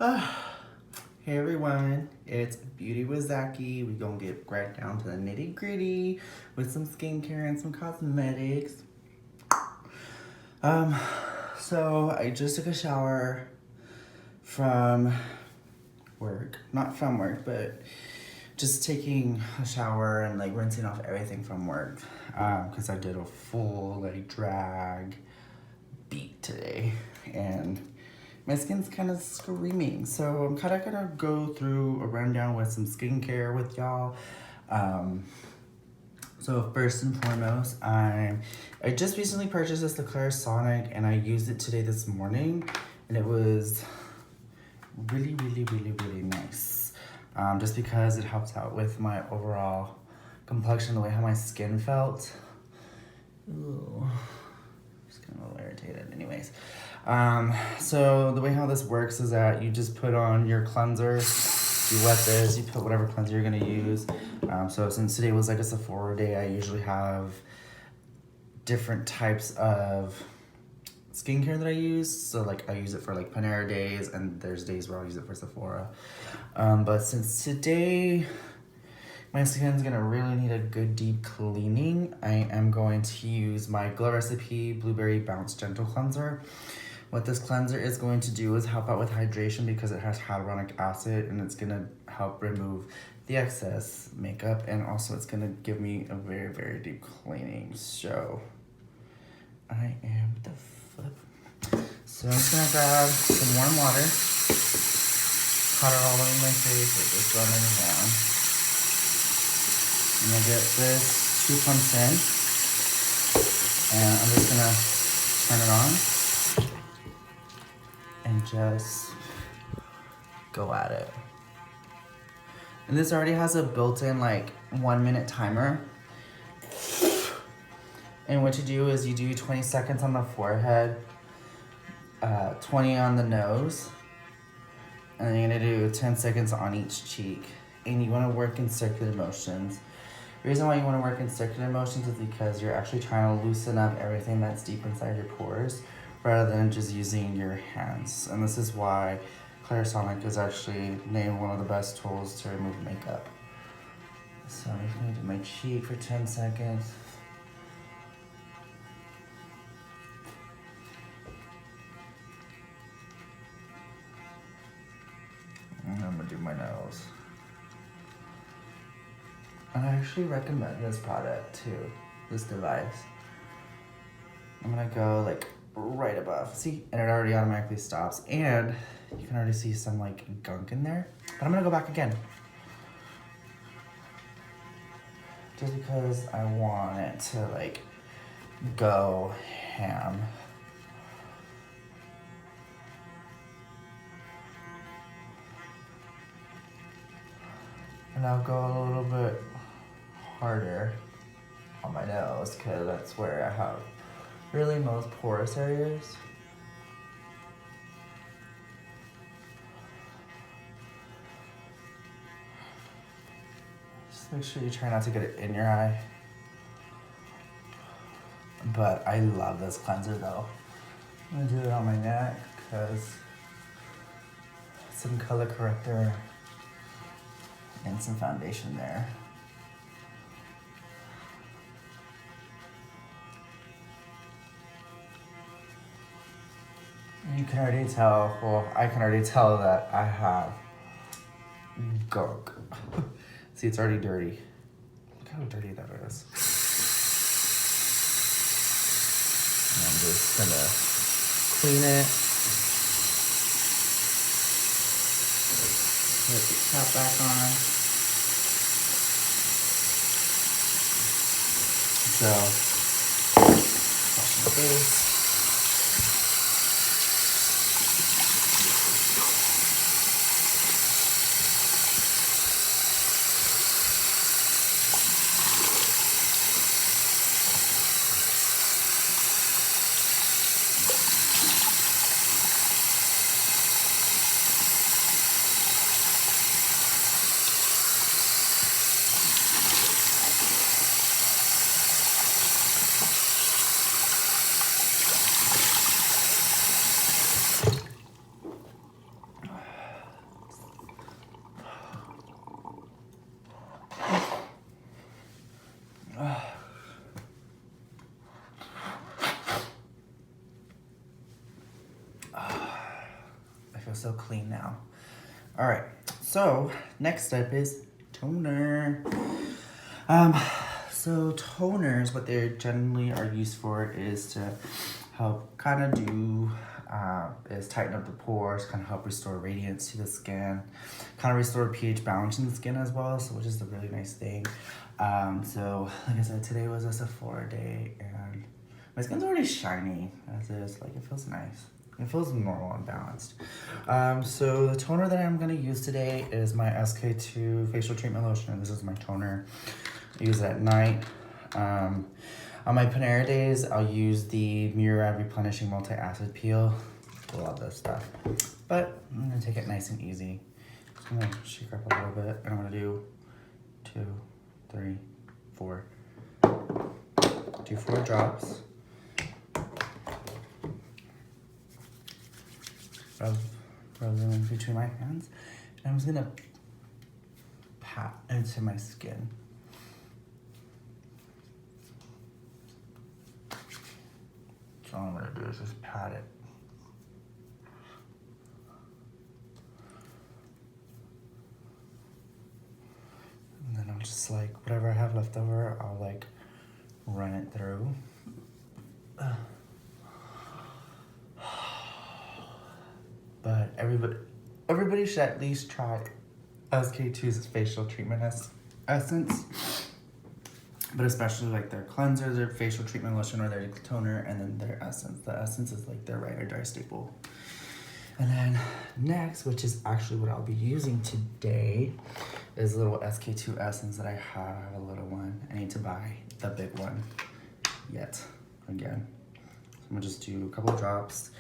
Hey everyone, it's Beauty with Zachy. We're gonna get right down to the nitty gritty with some skincare and some cosmetics. So I just took a shower from work. Not from work, but just taking a shower and like rinsing off everything from work. Cause I did a full like drag beat today and my skin's kind of screaming. So I'm kind of gonna go through a rundown with some skincare with y'all. So first and foremost, I just recently purchased this Clarisonic and I used it today this morning and it was really nice. Just because it helps out with my overall complexion, the way how my skin felt. Ooh. Just kind of a little irritated anyways. So the way how this works is that you just put on your cleanser, you wet this, you put whatever cleanser you're gonna use. So since today was like a Sephora day, I usually have different types of skincare that I use. So like I use it for like Panera days and there's days where I'll use it for Sephora. But since today my skin's gonna really need a good deep cleaning, I am going to use my Glow Recipe Blueberry Bounce Gentle Cleanser. What this cleanser is going to do is help out with hydration because it has hyaluronic acid and it's gonna help remove the excess makeup and also it's gonna give me a very deep cleaning. So I am the flip. So I'm just gonna grab some warm water, powder all over my face, like just running down. I'm gonna get this 2 pumps in and I'm just gonna turn it on and just go at it. And this already has a built-in like 1 minute timer. And what you do is you do 20 seconds on the forehead, 20 on the nose, and then you're gonna do 10 seconds on each cheek. And you wanna work in circular motions. The reason why you wanna work in circular motions is because you're actually trying to loosen up everything that's deep inside your pores rather than just using your hands. And this is why Clarisonic is actually named one of the best tools to remove makeup. So I'm just gonna do my cheek for 10 seconds. And I'm gonna do my nose. And I actually recommend this product too, this device. I'm gonna go like right above, see? And it already automatically stops. And you can already see some like gunk in there. But I'm gonna go back again. Just because I want it to like go ham. And I'll go a little bit harder on my nose because that's where I have really most porous areas. Just make sure you try not to get it in your eye. But I love this cleanser though. I'm gonna do it on my neck because some color corrector and some foundation there. You can already tell, well, I can already tell that I have gunk. See, it's already dirty. Look how dirty that is. And I'm just gonna clean it. Put the cap back on. So, wash my face. feel so clean now. All right, so next step is toner. So toners, what they generally are used for is to help kind of do, is tighten up the pores, kind of help restore radiance to the skin, kind of restore pH balance in the skin as well, so which is a really nice thing. So like I said, today was a Sephora day and my skin's already shiny as is, like it feels nice. It feels normal and balanced. So the toner that I'm gonna use today is my SK2 facial treatment lotion. This is my toner. I use it at night. On my Panera days, I'll use the Murad Replenishing Multi-Acid Peel. I love this stuff. But I'm gonna take it nice and easy. Just gonna shake up a little bit, and I'm gonna do 2, 3, 4. Do 4 drops. Rub them in between my hands. And I'm just gonna pat into my skin. So all I'm gonna do is just pat it. And then I'll just like, whatever I have left over, I'll like run it through. But everybody should at least try SK2's facial treatment essence. But especially like their cleanser, their facial treatment lotion, or their toner, and then their essence. The essence is like their ride or die staple. And then next, which is actually what I'll be using today, is a little SK2 essence that I have, a little one. I need to buy the big one yet again. I'm gonna just do a couple drops.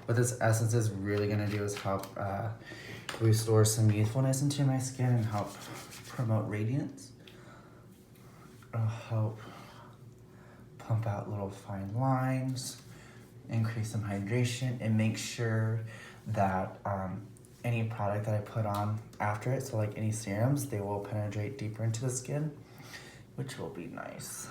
What this essence is really gonna do is help restore some youthfulness into my skin and help promote radiance. Help pump out little fine lines, increase some hydration, and make sure that any product that I put on after it, so like any serums, they will penetrate deeper into the skin, which will be nice.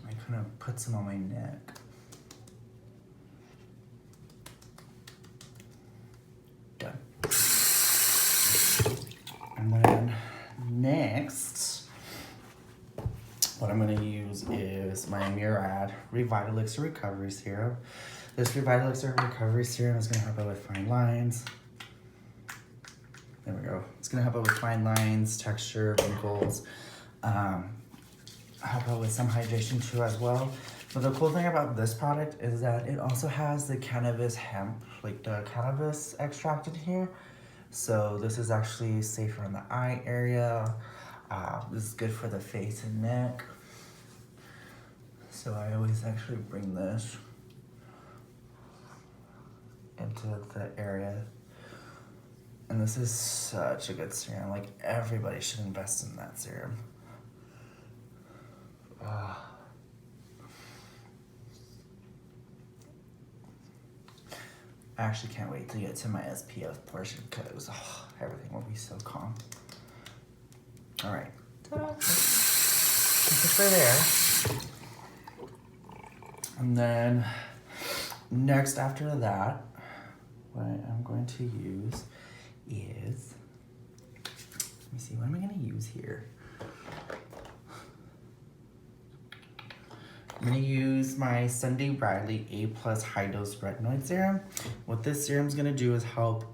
I'm gonna put some on my neck. Done. And then next, what I'm gonna use is my Murad Revitalixer Recovery Serum. This Revitalixer Recovery Serum is gonna help out with fine lines. There we go. It's gonna help out with fine lines, texture, wrinkles, help out with some hydration too as well. But the cool thing about this product is that it also has the cannabis hemp, like the cannabis extract in here. So this is actually safer in the eye area. This is good for the face and neck. So I always actually bring this into the area. And this is such a good serum. Like everybody should invest in that serum. I actually can't wait to get to my SPF portion because everything will be so calm. All right, ta-da. Keep it right there. And then next after that, what I'm going to use is, let me see, what am I gonna use here? I'm gonna use my Sunday Riley A+ High Dose Retinoid Serum. What this serum is gonna do is help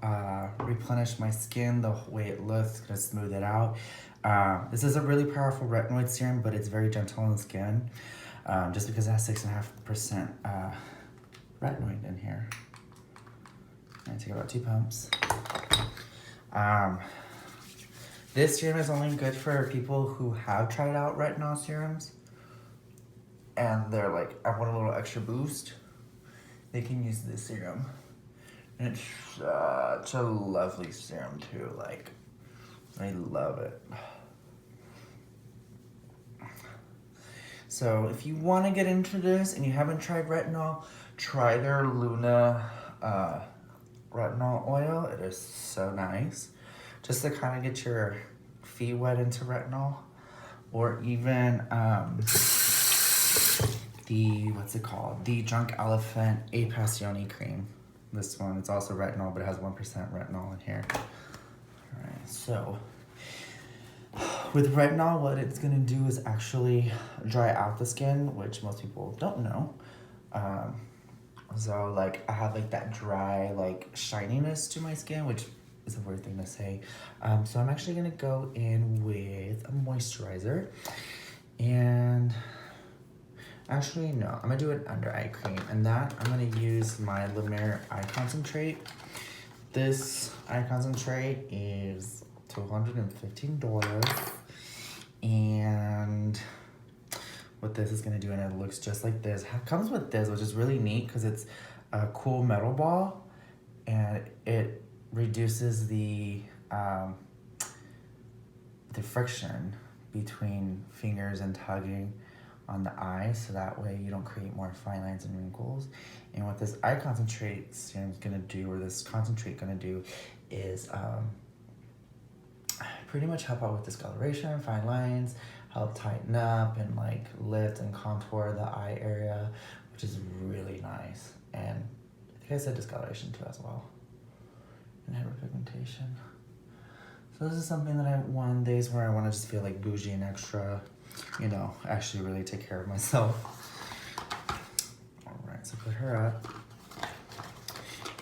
replenish my skin the way it looks. It's gonna smooth it out. This is a really powerful retinoid serum, but it's very gentle on the skin, just because it has 6.5% retinoid in here. I'm gonna take about 2 pumps. This serum is only good for people who have tried out retinol serums and they're like, I want a little extra boost. They can use this serum. And it's such a lovely serum too. Like, I love it. So if you want to get into this and you haven't tried retinol, try their Luna retinol oil. It is so nice. Just to kind of get your feet wet into retinol. Or even the, what's it called? The Drunk Elephant A Passione cream. This one, it's also retinol, but it has 1% retinol in here. All right, so with retinol, what it's gonna do is actually dry out the skin, which most people don't know. So like I have like that dry, like shininess to my skin, which is a weird thing to say. So I'm actually gonna go in with a moisturizer, and actually no, I'm gonna do an under eye cream, and that I'm gonna use my La Mer eye concentrate. This eye concentrate is $215, and what this is gonna do, and it looks just like this. It comes with this, which is really neat because it's a cool metal ball, and it reduces the friction between fingers and tugging on the eye, so that way you don't create more fine lines and wrinkles. And what this eye concentrate serum is gonna do, or this concentrate gonna do, is pretty much help out with discoloration, fine lines, help tighten up and like lift and contour the eye area, which is really nice. And I think I said discoloration too as well, and hyperpigmentation. So this is something that I want days where I want to just feel like bougie and extra, you know, actually really take care of myself. All right, so put her up.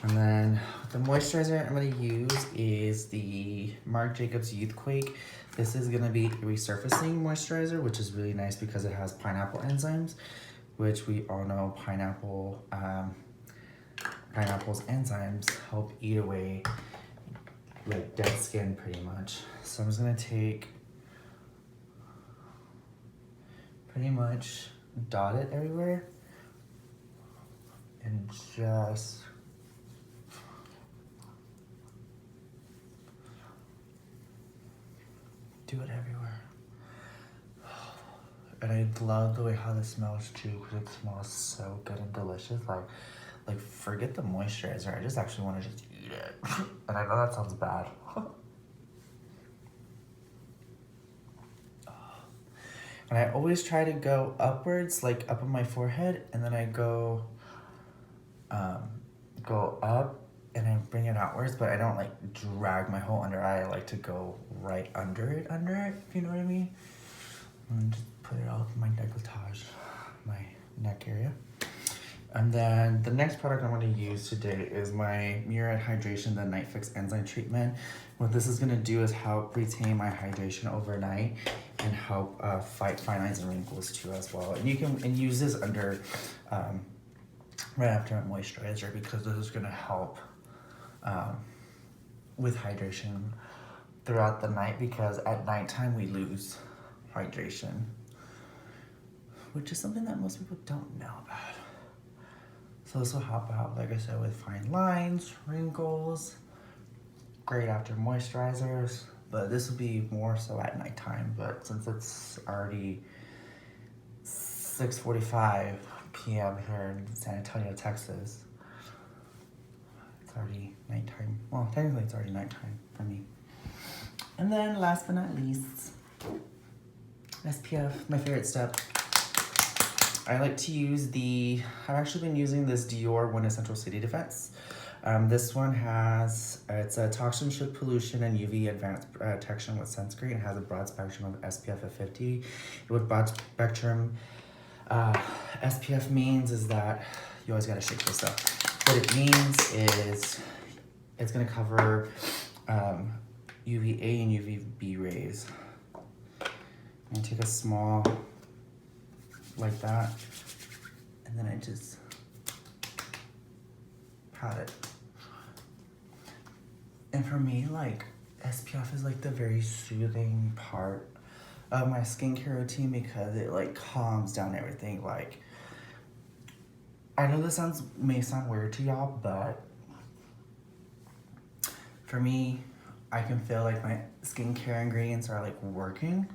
And then the moisturizer I'm gonna use is the Marc Jacobs Youthquake. This is gonna be a resurfacing moisturizer, which is really nice because it has pineapple enzymes, which we all know pineapple's enzymes help eat away like dead skin pretty much. So I'm just gonna take, pretty much dot it everywhere and just do it everywhere. And I love the way how this smells too, because it smells so good and delicious. Like forget the moisturizer, I just actually want to just eat it. And I know that sounds bad. And I always try to go upwards, like up on my forehead, and then I go up and I bring it outwards, but I don't like drag my whole under eye. I like to go right under it, if you know what I mean. And just put it all in my décolletage, my neck area. And then the next product I'm going to use today is my Murad Hydration, the Night Fix Enzyme Treatment. What this is going to do is help retain my hydration overnight and help fight fine lines and wrinkles too as well. And you can use this under right after a moisturizer, because this is going to help with hydration throughout the night, because at nighttime we lose hydration, which is something that most people don't know about. So this will help out, like I said, with fine lines, wrinkles, great after moisturizers, but this will be more so at nighttime. But since it's already 6:45 p.m. here in San Antonio, Texas, it's already nighttime. Well, technically it's already nighttime for me. And then last but not least, SPF, my favorite step. I like to use I've actually been using this Dior One Essential City Defense. This one has, it's a toxin-shield pollution and UV advanced protection with sunscreen. It has a broad spectrum of SPF of 50. What broad spectrum SPF means is that, you always gotta shake this up. What it means is it's gonna cover UVA and UVB rays. I'm gonna take a small, like that, and then I just pat it. And for me, like, SPF is like the very soothing part of my skincare routine, because it like calms down everything. Like, I know this may sound weird to y'all, but for me, I can feel like my skincare ingredients are like working.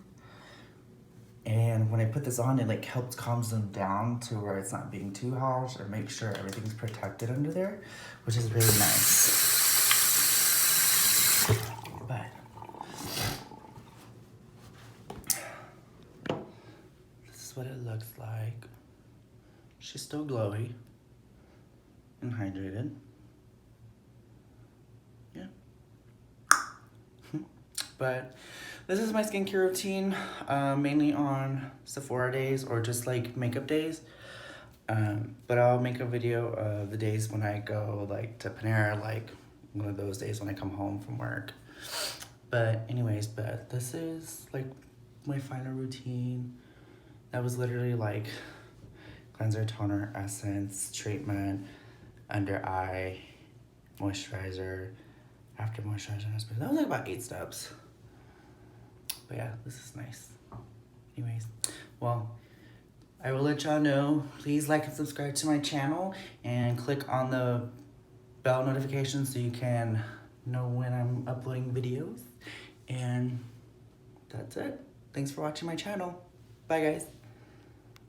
And when I put this on, it like helps calms them down to where it's not being too harsh, or make sure everything's protected under there, which is really nice. But this is what it looks like. and hydrated. Yeah. But this is my skincare routine, mainly on Sephora days or just like makeup days. But I'll make a video of the days when I go like to Panera, like one of those days when I come home from work. But anyways, but this is like my final routine. That was literally like cleanser, toner, essence, treatment, under eye, moisturizer, after moisturizer. That was like about 8 steps. But yeah, this is nice. Anyways, well, I will let y'all know. Please like and subscribe to my channel and click on the bell notification so you can know when I'm uploading videos. And that's it. Thanks for watching my channel. Bye, guys.